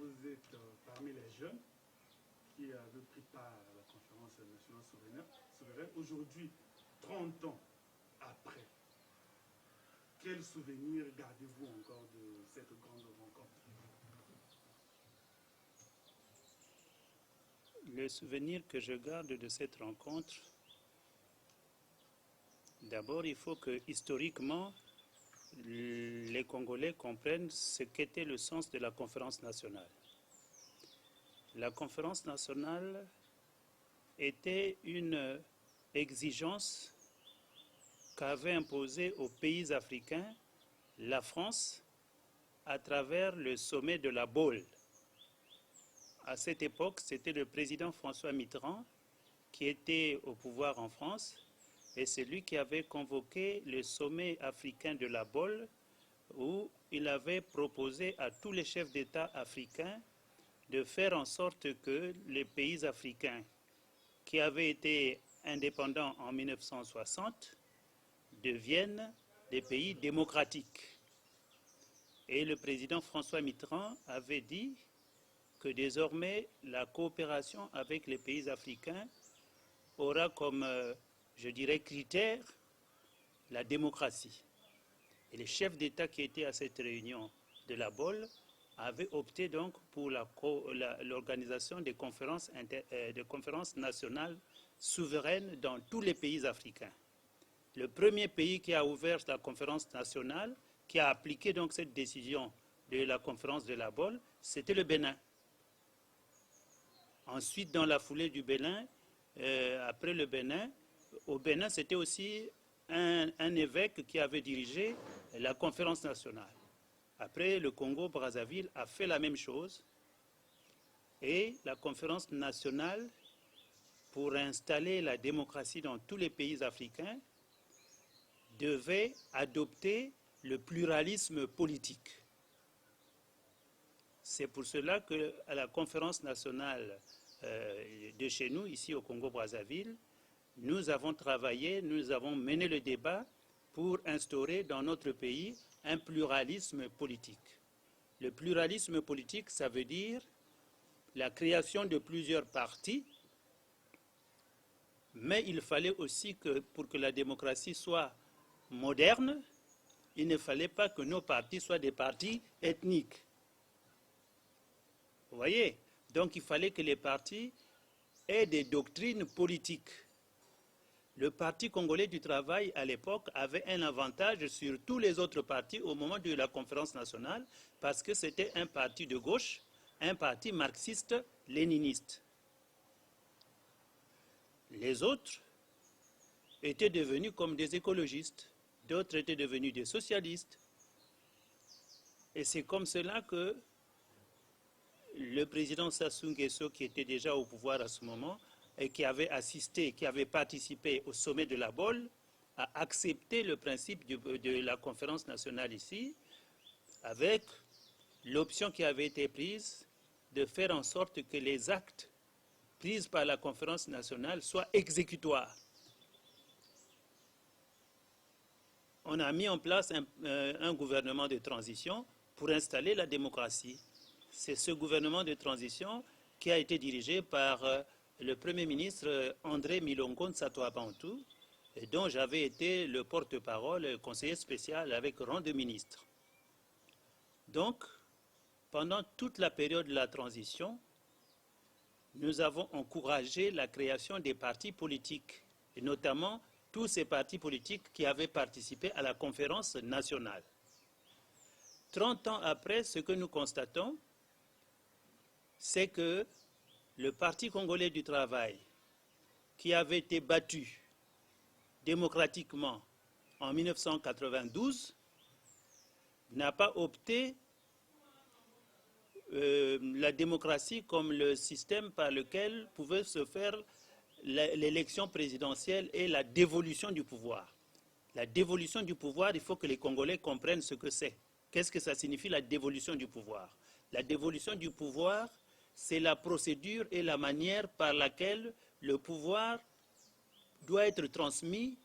vous êtes parmi les jeunes qui avaient pris part à la conférence nationale souveraine. Aujourd'hui, 30 ans après, quel souvenir gardez-vous encore de cette grande rencontre? Le souvenir que je garde de cette rencontre, d'abord, il faut que, historiquement, les Congolais comprennent ce qu'était le sens de la conférence nationale. La conférence nationale était une exigence qu'avait imposée aux pays africains la France à travers le sommet de la Baule. À cette époque, c'était le président François Mitterrand qui était au pouvoir en France et c'est lui qui avait convoqué le sommet africain de la Baule où il avait proposé à tous les chefs d'État africains de faire en sorte que les pays africains qui avaient été indépendants en 1960 deviennent des pays démocratiques. Et le président François Mitterrand avait dit que désormais la coopération avec les pays africains aura comme, je dirais, critère la démocratie. Et les chefs d'État qui étaient à cette réunion de la Baule avaient opté donc pour l'organisation des conférences nationales souveraines dans tous les pays africains. Le premier pays qui a ouvert la conférence nationale, qui a appliqué donc cette décision de la conférence de la Baule, c'était le Bénin. Ensuite, dans la foulée du Bénin, après le Bénin, au Bénin, c'était aussi un évêque qui avait dirigé la conférence nationale. Après, le Congo-Brazzaville a fait la même chose et la conférence nationale, pour installer la démocratie dans tous les pays africains, devait adopter le pluralisme politique. C'est pour cela qu'à la conférence nationale de chez nous, ici au Congo-Brazzaville, nous avons travaillé, nous avons mené le débat pour instaurer dans notre pays un pluralisme politique. Le pluralisme politique, ça veut dire la création de plusieurs partis, mais il fallait aussi que, pour que la démocratie soit moderne, il ne fallait pas que nos partis soient des partis ethniques. Vous voyez? Donc il fallait que les partis aient des doctrines politiques. Le Parti congolais du travail, à l'époque, avait un avantage sur tous les autres partis au moment de la conférence nationale, parce que c'était un parti de gauche, un parti marxiste-léniniste. Les autres étaient devenus comme des écologistes, d'autres étaient devenus des socialistes. Et c'est comme cela que le président Sassou Nguesso, qui était déjà au pouvoir à ce moment, et qui avait assisté, qui avait participé au sommet de la Baule, a accepté le principe de la conférence nationale ici, avec l'option qui avait été prise de faire en sorte que les actes pris par la conférence nationale soient exécutoires. On a mis en place un gouvernement de transition pour installer la démocratie. C'est ce gouvernement de transition qui a été dirigé par le Premier ministre André Milongo Nsatoa-Bantou, dont j'avais été le porte-parole, le conseiller spécial avec rang de ministre. Donc, pendant toute la période de la transition, nous avons encouragé la création des partis politiques, et notamment tous ces partis politiques qui avaient participé à la conférence nationale. 30 ans après, ce que nous constatons, c'est que le Parti congolais du travail, qui avait été battu démocratiquement en 1992, n'a pas opté la démocratie comme le système par lequel pouvait se faire l'élection présidentielle et la dévolution du pouvoir. La dévolution du pouvoir, il faut que les Congolais comprennent ce que c'est. Qu'est-ce que ça signifie, la dévolution du pouvoir? La dévolution du pouvoir, c'est la procédure et la manière par laquelle le pouvoir doit être transmis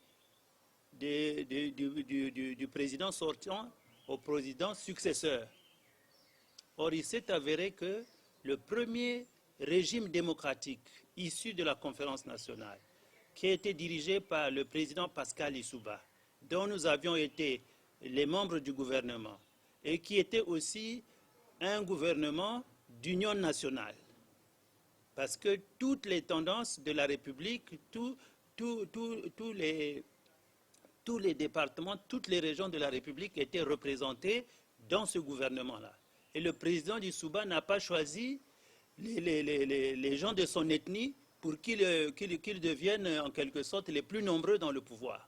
du président sortant au président successeur. Or, il s'est avéré que le premier régime démocratique issu de la conférence nationale, qui a été dirigé par le président Pascal Lissouba, dont nous avions été les membres du gouvernement, et qui était aussi un gouvernement d'union nationale. Parce que toutes les tendances de la République, tous les départements, toutes les régions de la République étaient représentées dans ce gouvernement-là. Et le président Lissouba n'a pas choisi les gens de son ethnie pour qu'ils deviennent en quelque sorte les plus nombreux dans le pouvoir.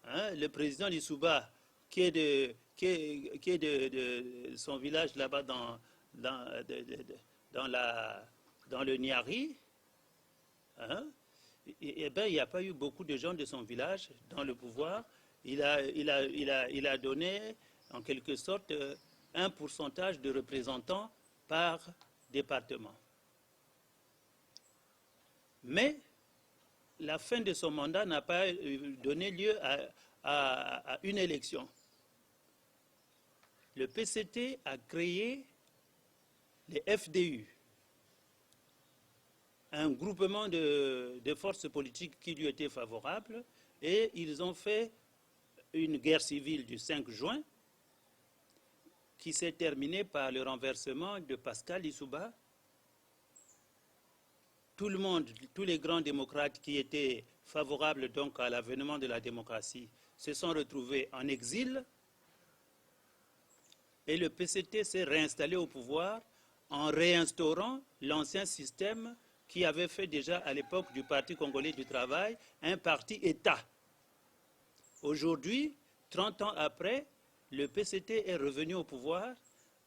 Hein? Le président Lissouba, qui est de son village là-bas dans le Niari, hein? Eh bien, il n'y a pas eu beaucoup de gens de son village dans le pouvoir. Il a donné, en quelque sorte, un pourcentage de représentants par département. Mais la fin de son mandat n'a pas donné lieu à une élection. Le PCT a créé les FDU, un groupement de forces politiques qui lui était favorable, et ils ont fait une guerre civile du 5 juin qui s'est terminée par le renversement de Pascal Lissouba. Tout le monde, tous les grands démocrates qui étaient favorables donc à l'avènement de la démocratie se sont retrouvés en exil, et le PCT s'est réinstallé au pouvoir en réinstaurant l'ancien système qui avait fait déjà à l'époque du Parti congolais du travail un parti État. Aujourd'hui, 30 ans après, le PCT est revenu au pouvoir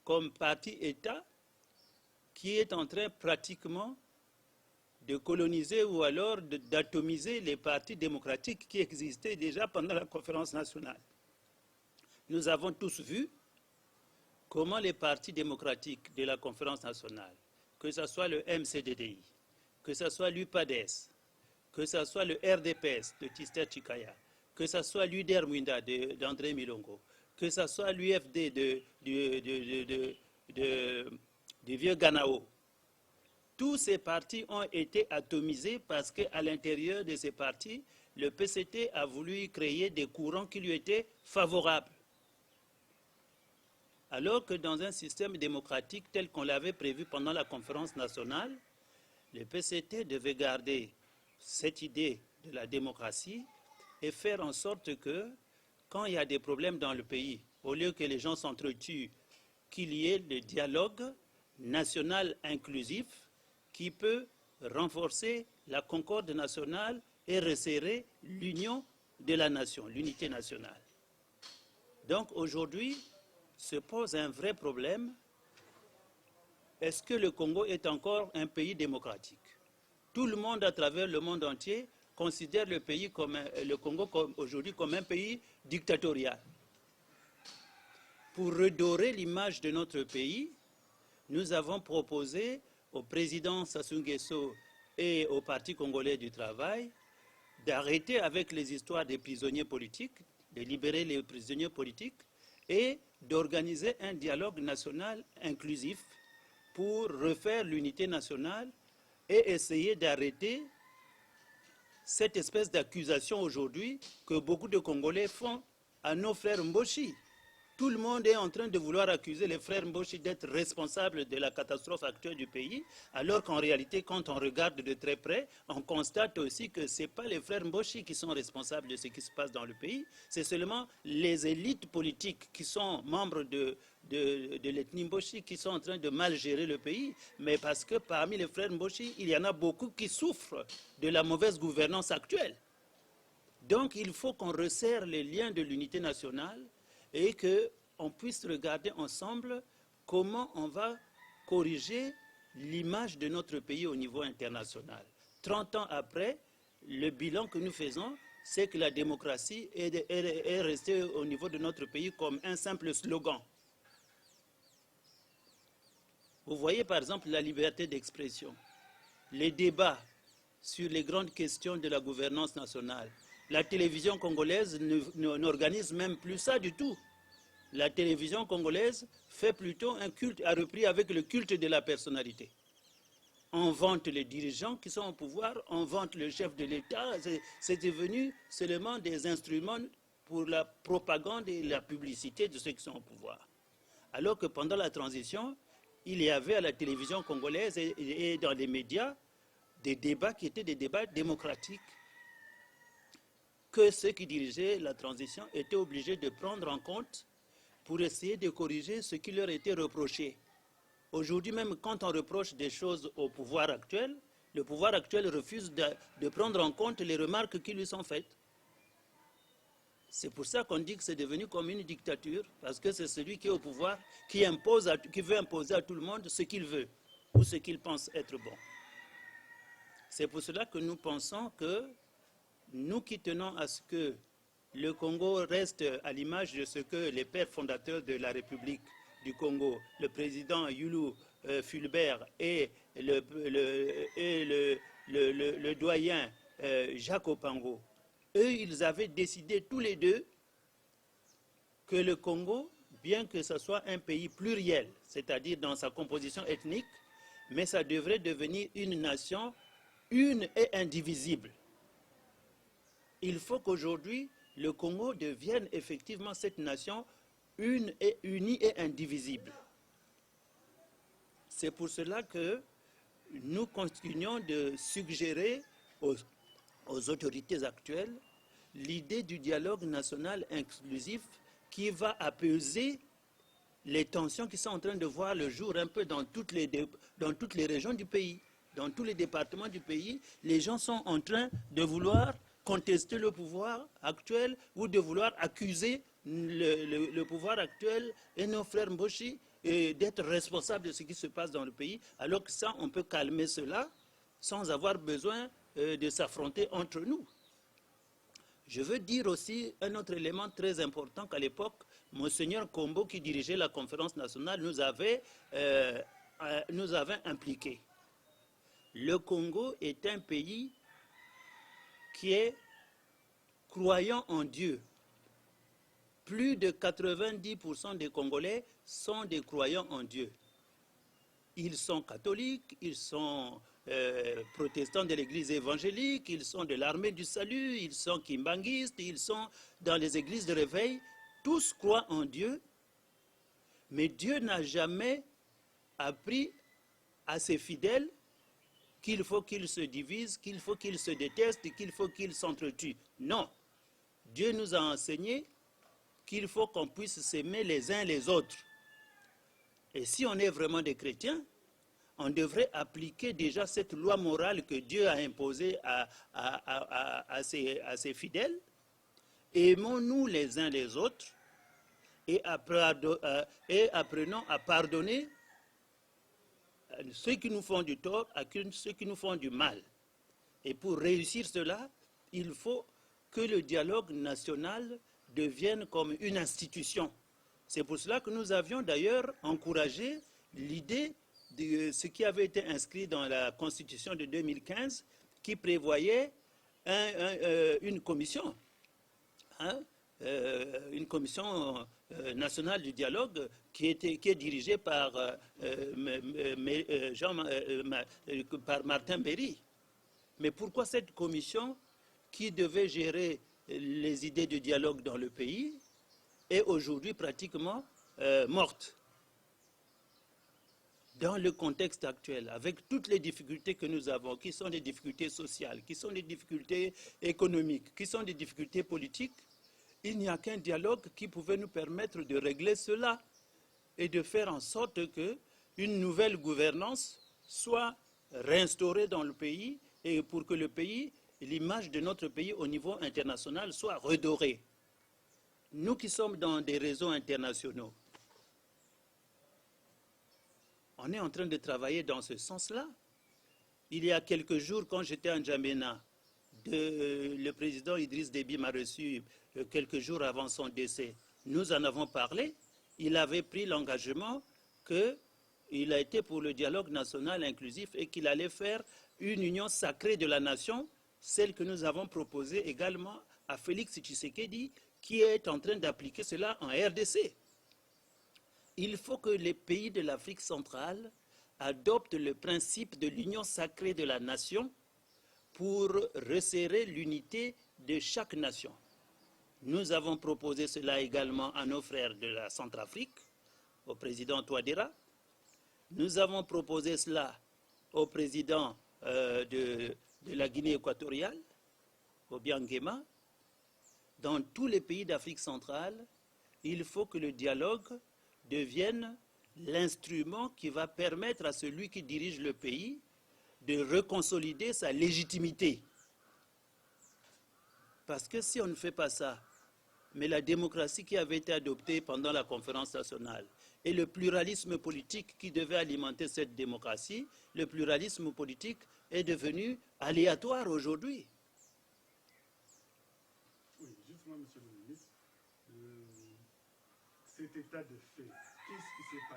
comme parti État qui est en train pratiquement de coloniser ou alors d'atomiser les partis démocratiques qui existaient déjà pendant la conférence nationale. Nous avons tous vu comment les partis démocratiques de la conférence nationale, que ce soit le MCDDI, que ce soit l'UPADES, que ce soit le RDPS de Tister Chikaya, que ce soit l'UDER Mwinda d'André Milongo, que ce soit l'UFD du vieux Ganao, tous ces partis ont été atomisés parce qu'à l'intérieur de ces partis, le PCT a voulu créer des courants qui lui étaient favorables. Alors que dans un système démocratique tel qu'on l'avait prévu pendant la conférence nationale, le PCT devait garder cette idée de la démocratie et faire en sorte que, quand il y a des problèmes dans le pays, au lieu que les gens s'entretuent, qu'il y ait le dialogue national inclusif qui peut renforcer la concorde nationale et resserrer l'union de la nation, l'unité nationale. Donc aujourd'hui, se pose un vrai problème. Est-ce que le Congo est encore un pays démocratique? Tout le monde à travers le monde entier considère le Congo aujourd'hui comme un pays dictatorial. Pour redorer l'image de notre pays, nous avons proposé au président Sassou Nguesso et au Parti congolais du travail d'arrêter avec les histoires des prisonniers politiques, de libérer les prisonniers politiques et d'organiser un dialogue national inclusif pour refaire l'unité nationale et essayer d'arrêter cette espèce d'accusation aujourd'hui que beaucoup de Congolais font à nos frères Mboshi. Tout le monde est en train de vouloir accuser les frères Mboshi d'être responsables de la catastrophe actuelle du pays, alors qu'en réalité, quand on regarde de très près, on constate aussi que ce n'est pas les frères Mboshi qui sont responsables de ce qui se passe dans le pays, c'est seulement les élites politiques qui sont membres de l'ethnie Mboshi qui sont en train de mal gérer le pays, mais parce que parmi les frères Mboshi, il y en a beaucoup qui souffrent de la mauvaise gouvernance actuelle. Donc il faut qu'on resserre les liens de l'unité nationale et qu'on puisse regarder ensemble comment on va corriger l'image de notre pays au niveau international. 30 ans après, le bilan que nous faisons, c'est que la démocratie est restée au niveau de notre pays comme un simple slogan. Vous voyez par exemple la liberté d'expression, les débats sur les grandes questions de la gouvernance nationale. La télévision congolaise n'organise même plus ça du tout. la télévision congolaise fait plutôt un culte, a repris avec le culte de la personnalité. On vante les dirigeants qui sont au pouvoir, on vante le chef de l'État, c'est devenu seulement des instruments pour la propagande et la publicité de ceux qui sont au pouvoir. Alors que pendant la transition, il y avait à la télévision congolaise et dans les médias des débats qui étaient des débats démocratiques, que ceux qui dirigeaient la transition étaient obligés de prendre en compte pour essayer de corriger ce qui leur était reproché. Aujourd'hui, même quand on reproche des choses au pouvoir actuel, le pouvoir actuel refuse de prendre en compte les remarques qui lui sont faites. C'est pour ça qu'on dit que c'est devenu comme une dictature, parce que c'est celui qui est au pouvoir qui veut imposer à tout le monde ce qu'il veut ou ce qu'il pense être bon. C'est pour cela que nous pensons que nous qui tenons à ce que le Congo reste à l'image de ce que les pères fondateurs de la République du Congo, le président Yulu Fulbert et le doyen Jacques Opango, eux, ils avaient décidé tous les deux que le Congo, bien que ce soit un pays pluriel, c'est-à-dire dans sa composition ethnique, mais ça devrait devenir une nation une et indivisible. Il faut qu'aujourd'hui, le Congo devienne effectivement cette nation unie et indivisible. C'est pour cela que nous continuons de suggérer aux autorités actuelles l'idée du dialogue national inclusif qui va apaiser les tensions qui sont en train de voir le jour un peu dans toutes les régions du pays, dans tous les départements du pays. Les gens sont en train de vouloir contester le pouvoir actuel ou de vouloir accuser le pouvoir actuel et nos frères Mboshi d'être responsables de ce qui se passe dans le pays, alors que ça, on peut calmer cela sans avoir besoin de s'affronter entre nous. Je veux dire aussi un autre élément très important qu'à l'époque, Monseigneur Kombo, qui dirigeait la conférence nationale, nous avait impliqués. Le Congo est un pays qui est croyant en Dieu. Plus de 90% des Congolais sont des croyants en Dieu. Ils sont catholiques, ils sont protestants de l'église évangélique, ils sont de l'armée du salut, ils sont kimbanguistes, ils sont dans les églises de réveil. Tous croient en Dieu, mais Dieu n'a jamais appris à ses fidèles qu'il faut qu'ils se divisent, qu'il faut qu'ils se détestent, qu'il faut qu'ils s'entretuent. Non. Dieu nous a enseigné qu'il faut qu'on puisse s'aimer les uns les autres. Et si on est vraiment des chrétiens, on devrait appliquer déjà cette loi morale que Dieu a imposée à ses fidèles. Aimons-nous les uns les autres et apprenons à pardonner ceux qui nous font du tort à ceux qui nous font du mal. Et pour réussir cela, il faut que le dialogue national devienne comme une institution. C'est pour cela que nous avions d'ailleurs encouragé l'idée de ce qui avait été inscrit dans la Constitution de 2015 qui prévoyait une commission, nationale du dialogue qui est dirigée par Martin Berry. Mais pourquoi cette commission qui devait gérer les idées de dialogue dans le pays est aujourd'hui pratiquement morte? Dans le contexte actuel, avec toutes les difficultés que nous avons, qui sont des difficultés sociales, qui sont des difficultés économiques, qui sont des difficultés politiques, il n'y a qu'un dialogue qui pouvait nous permettre de régler cela et de faire en sorte qu'une nouvelle gouvernance soit réinstaurée dans le pays et pour que le pays, l'image de notre pays au niveau international soit redorée. Nous qui sommes dans des réseaux internationaux, on est en train de travailler dans ce sens-là. Il y a quelques jours, quand j'étais à N'Djamena, le président Idriss Déby m'a reçu quelques jours avant son décès. Nous en avons parlé. Il avait pris l'engagement qu'il a été pour le dialogue national inclusif et qu'il allait faire une union sacrée de la nation, celle que nous avons proposée également à Félix Tshisekedi, qui est en train d'appliquer cela en RDC. il faut que les pays de l'Afrique centrale adoptent le principe de l'union sacrée de la nation pour resserrer l'unité de chaque nation. Nous avons proposé cela également à nos frères de la Centrafrique, au président Touadéra. Nous avons proposé cela au président de la Guinée équatoriale, Obiang Nguema. Dans tous les pays d'Afrique centrale, il faut que le dialogue devienne l'instrument qui va permettre à celui qui dirige le pays de reconsolider sa légitimité. Parce que si on ne fait pas ça, mais la démocratie qui avait été adoptée pendant la conférence nationale et le pluralisme politique qui devait alimenter cette démocratie, le pluralisme politique est devenu aléatoire aujourd'hui. Oui, justement, monsieur le ministre, cet état de fait, qu'est-ce qui s'est passé?